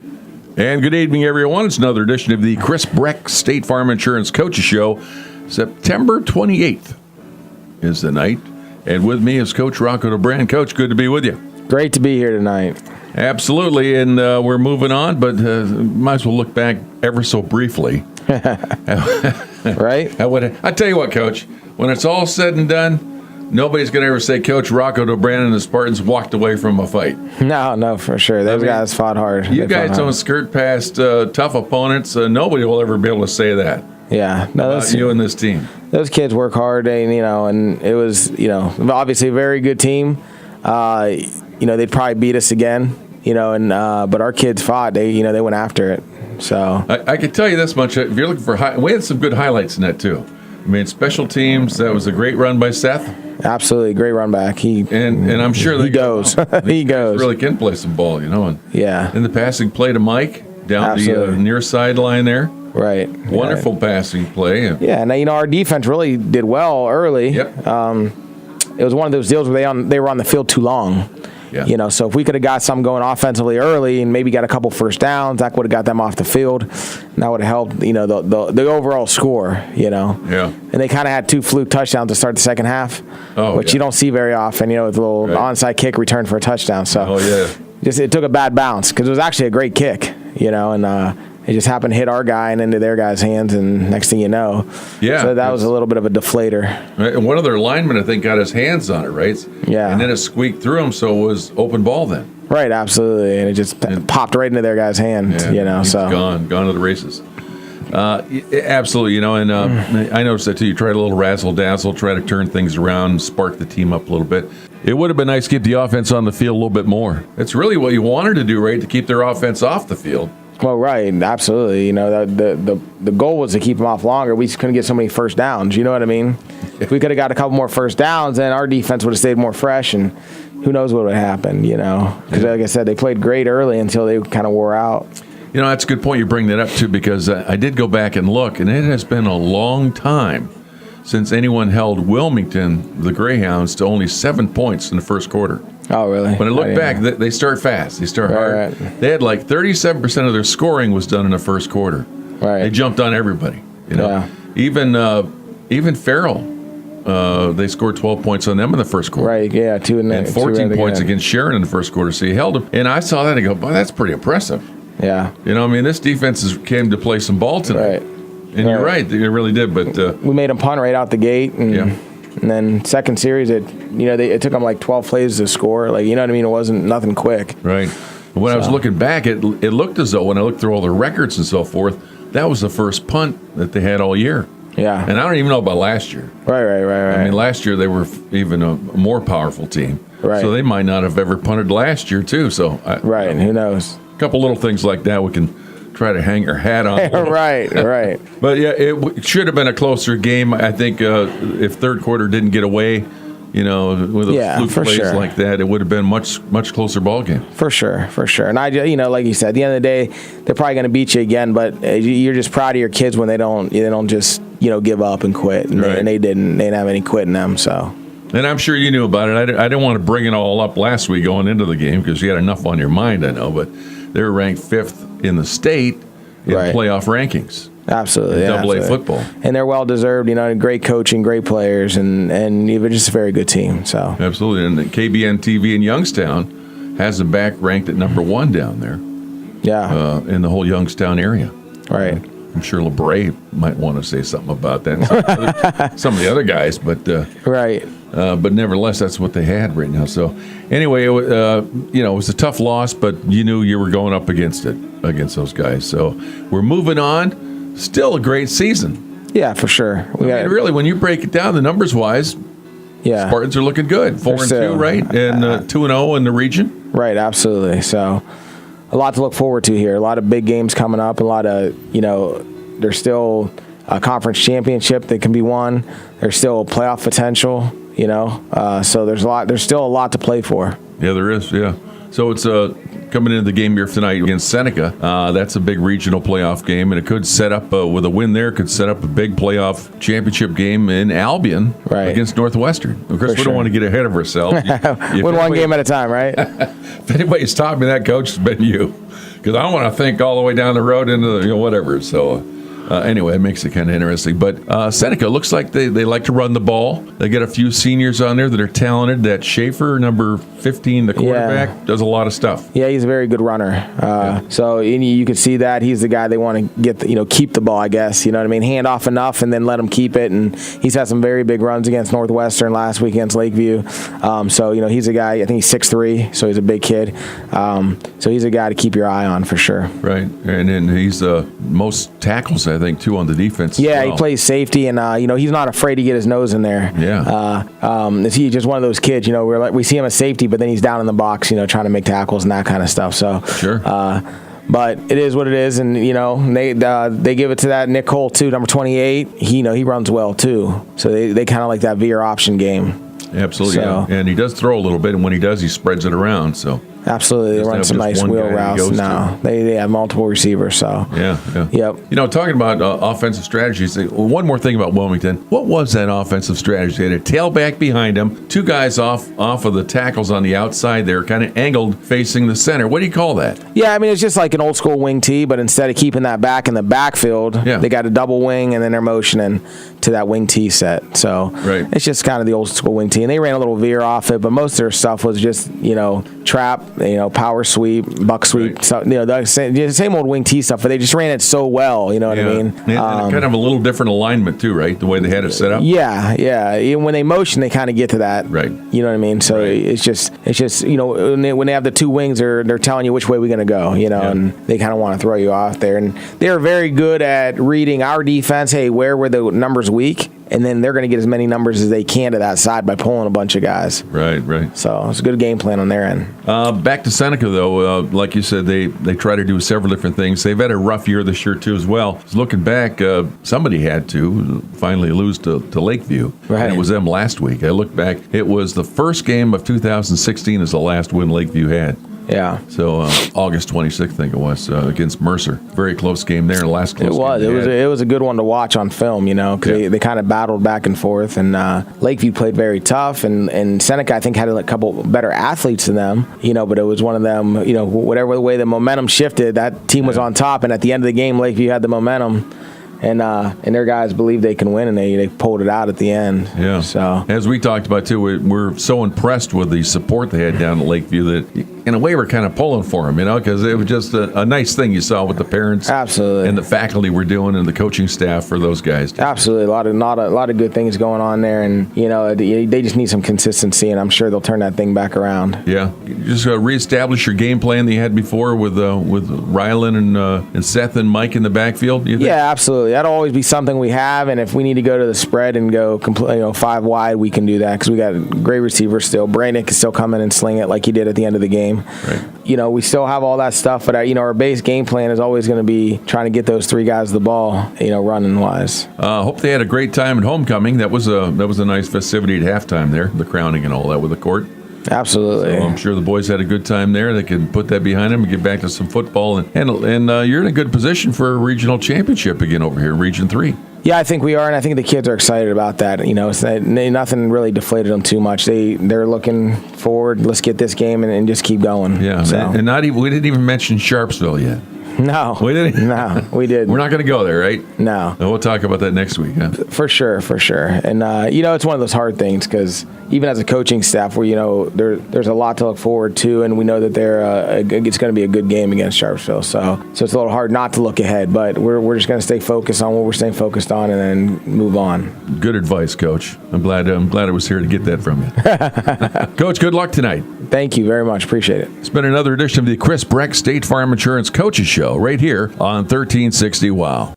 And good evening, everyone. It's another edition of the Chris Brecht State Farm Insurance Coaches Show. September 28th is the night. And with me is Coach Rocco Dobran. Coach, good to be with you. Great to be here tonight. Absolutely. And we're moving on, but might as well look back ever so briefly. Right? I tell you what, Coach, when it's all said and done, nobody's going to ever say Coach Rocco Dobran and the Spartans walked away from a fight. No, for sure. Those guys fought hard. You guys don't skirt past tough opponents. Nobody will ever be able to say that. Yeah. No, about you and this team. Those kids work hard, and it was, obviously a very good team. They'd probably beat us again, but our kids fought. They went after it. So I can tell you this much. If you're looking for we had some good highlights in that, too. I mean, special teams, that was a great run by Seth. Absolutely, great run back. And I'm sure he goes. He goes. Really can play some ball, And yeah. In the passing play to Mike down the near sideline there. Right. Wonderful passing play. Yeah, and our defense really did well early. Yep. It was one of those deals where they were on the field too long. Yeah. So if we could have got something going offensively early and maybe got a couple first downs, that would have got them off the field. And that would have helped, the overall score, Yeah. And they kind of had 2 fluke touchdowns to start the second half, which you don't see very often, with a little onside kick return for a touchdown. So it took a bad bounce because it was actually a great kick, and it just happened to hit our guy and into their guy's hands, and next thing you know. Yeah. So that was a little bit of a deflator. And one of their linemen, I think, got his hands on it, right? Yeah. And then it squeaked through him, so it was open ball then. Right, absolutely. And it just popped right into their guy's hand, He's so. Gone to the races. Absolutely, and I noticed that too. You tried a little razzle-dazzle, try to turn things around, spark the team up a little bit. It would have been nice to get the offense on the field a little bit more. It's really what you wanted to do, right, to keep their offense off the field. Well, right, absolutely. The goal was to keep them off longer. We just couldn't get so many first downs. You know what I mean? If we could have got a couple more first downs, then our defense would have stayed more fresh, and who knows what would have happened, Because, like I said, they played great early until they kind of wore out. That's a good point you bring that up, too, because I did go back and look, and it has been a long time since anyone held Wilmington, the Greyhounds, to only 7 points in the first quarter. Oh, really? When I look back, they start fast. They start hard. Right. They had like 37% of their scoring was done in the first quarter. Right. They jumped on everybody. Yeah. Even Farrell, they scored 12 points on them in the first quarter. Right, yeah. 14 points against Sharon in the first quarter. So he held them. And I saw that and go, boy, that's pretty impressive. Yeah. This defense came to play some ball tonight. Right. And you're right, they really did. But we made them punt right out the gate. And then second series, it took them like 12 plays to score. Like, It wasn't nothing quick. Right. When I was looking back, it looked as though when I looked through all the records and so forth, that was the first punt that they had all year. Yeah. And I don't even know about last year. Right. I mean, last year they were even a more powerful team. Right. So they might not have ever punted last year, too. So who knows? A couple little things like that we can try to hang our hat on. Right. But, yeah, it should have been a closer game. I think if third quarter didn't get away, with a fluke plays like that, it would have been much closer ball game. For sure. And like you said, at the end of the day, they're probably going to beat you again, but you're just proud of your kids when they don't just, give up and quit. And, they didn't have any quit in them, so. And I'm sure you knew about it. I didn't want to bring it all up last week going into the game because you had enough on your mind, I know, but they're ranked 5th in the state in playoff rankings. Absolutely. AA football. And they're well-deserved, great coaching, great players, and even just a very good team. So absolutely. And KBN TV in Youngstown has them back ranked at number 1 down there. Yeah. In the whole Youngstown area. Right. I'm sure LeBray might want to say something about that. Some of the other guys, but right. But nevertheless, that's what they had right now. So anyway, it was a tough loss, but you knew you were going up against those guys. So we're moving on. Still a great season. Yeah, for sure. Really, when you break it down, the numbers wise, Spartans are looking good. 4-2, right, and 2-0 in the region. Right, absolutely. So a lot to look forward to here. A lot of big games coming up. A lot of there's still a conference championship that can be won. There's still playoff potential. So there's still a lot to play for. Yeah, there is. Yeah. So it's coming into the game here tonight against Seneca. That's a big regional playoff game, and it could set up, with a win there, could set up a big playoff championship game in Albion against Northwestern. Of course, we don't want to get ahead of ourselves. Win one game at a time, right? If anybody's taught me that, Coach, it's been you. Because I don't want to think all the way down the road into whatever. So anyway, it makes it kind of interesting. But Seneca looks like they like to run the ball. They got a few seniors on there that are talented. That Schaefer, number 15, the quarterback, does a lot of stuff. Yeah, he's a very good runner. So you can see that he's the guy they want to get, keep the ball, I guess. You know what I mean? Hand off enough and then let him keep it. And he's had some very big runs against Northwestern last week against Lakeview. So, he's a guy, I think he's 6'3", so he's a big kid. So he's a guy to keep your eye on for sure. Right. And then he's most tackles, I think, too, on the defense. Yeah, he plays safety, and, he's not afraid to get his nose in there. Yeah. He's just one of those kids, we see him as safety, but then he's down in the box, trying to make tackles and that kind of stuff. So sure. But it is what it is, and they give it to that Nick Cole too, number 28. He runs well too, so they kind of like that veer option game. Absolutely, yeah. And he does throw a little bit, and when he does, he spreads it around. So absolutely, they run some nice wheel routes now. They have multiple receivers, so yeah. Yep. Talking about offensive strategies, one more thing about Wilmington. What was that offensive strategy? They had a tailback behind him, two guys off of the tackles on the outside there, kind of angled facing the center. What do you call that? Yeah, I mean, it's just like an old school wing tee, but instead of keeping that back in the backfield, they got a double wing, and then they're motioning to that wing tee set. So it's just kind of the old school wing tee, and they ran a little veer off it, but most of their stuff was just trap, power sweep, buck sweep, so, the same old wing tee stuff, but they just ran it so well, you know what I mean? And kind of a little different alignment too, right? The way they had it set up. Yeah. Even when they motion, they kind of get to that. Right. You know what I mean? So it's just when they have the two wings, they're telling you which way we're going to go, and they kind of want to throw you off there. And they're very good at reading our defense. Hey, where were the numbers weak? And then they're going to get as many numbers as they can to that side by pulling a bunch of guys. Right. So it's a good game plan on their end. Back to Seneca, though, like you said, they try to do several different things. They've had a rough year this year, too, as well. Looking back, somebody had to finally lose to Lakeview. Right. And it was them last week. I looked back. It was the first game of 2016 is the last win Lakeview had. Yeah. So August 26th, I think it was, against Mercer. Very close game there. Last close game. It was a good one to watch on film, because they kind of battled back and forth. And Lakeview played very tough. And Seneca, I think, had a couple better athletes than them, but it was one of them, whatever the way the momentum shifted, that team was on top. And at the end of the game, Lakeview had the momentum. And their guys believe they can win, and they pulled it out at the end. Yeah. So as we talked about too, we're so impressed with the support they had down at Lakeview that, in a way, we're kind of pulling for them, because it was just a nice thing you saw with the parents, absolutely, and the faculty were doing, and the coaching staff for those guys. Absolutely, a lot of good things going on there, and they just need some consistency, and I'm sure they'll turn that thing back around. Yeah, just reestablish your game plan that you had before with Rylan and Seth and Mike in the backfield. Yeah, absolutely. That'll always be something we have, and if we need to go to the spread and go 5 wide, we can do that because we got great receivers still. Braynick can still come in and sling it like he did at the end of the game. Right. We still have all that stuff, but our base game plan is always going to be trying to get those three guys the ball, running wise. Hope they had a great time at homecoming. That was a nice festivity at halftime there, the crowning and all that with the court. Absolutely. So I'm sure the boys had a good time there. They can put that behind them and get back to some football. And you're in a good position for a regional championship again over here in Region 3. Yeah, I think we are, and I think the kids are excited about that. Nothing really deflated them too much. They're looking forward. Let's get this game and just keep going. Yeah, so. And we didn't even mention Sharpsville yet. No. We didn't? No, we didn't. We're not going to go there, right? No. We'll talk about that next week, huh? For sure. And, it's one of those hard things because even as a coaching staff, there's a lot to look forward to, and we know that it's going to be a good game against Sharpsville. So it's a little hard not to look ahead, but we're just going to stay focused on what we're staying focused on and then move on. Good advice, Coach. I'm glad I was here to get that from you. Coach, good luck tonight. Thank you very much. Appreciate it. It's been another edition of the Chris Brecht State Farm Insurance Coaches Show right here on 1360 WOW.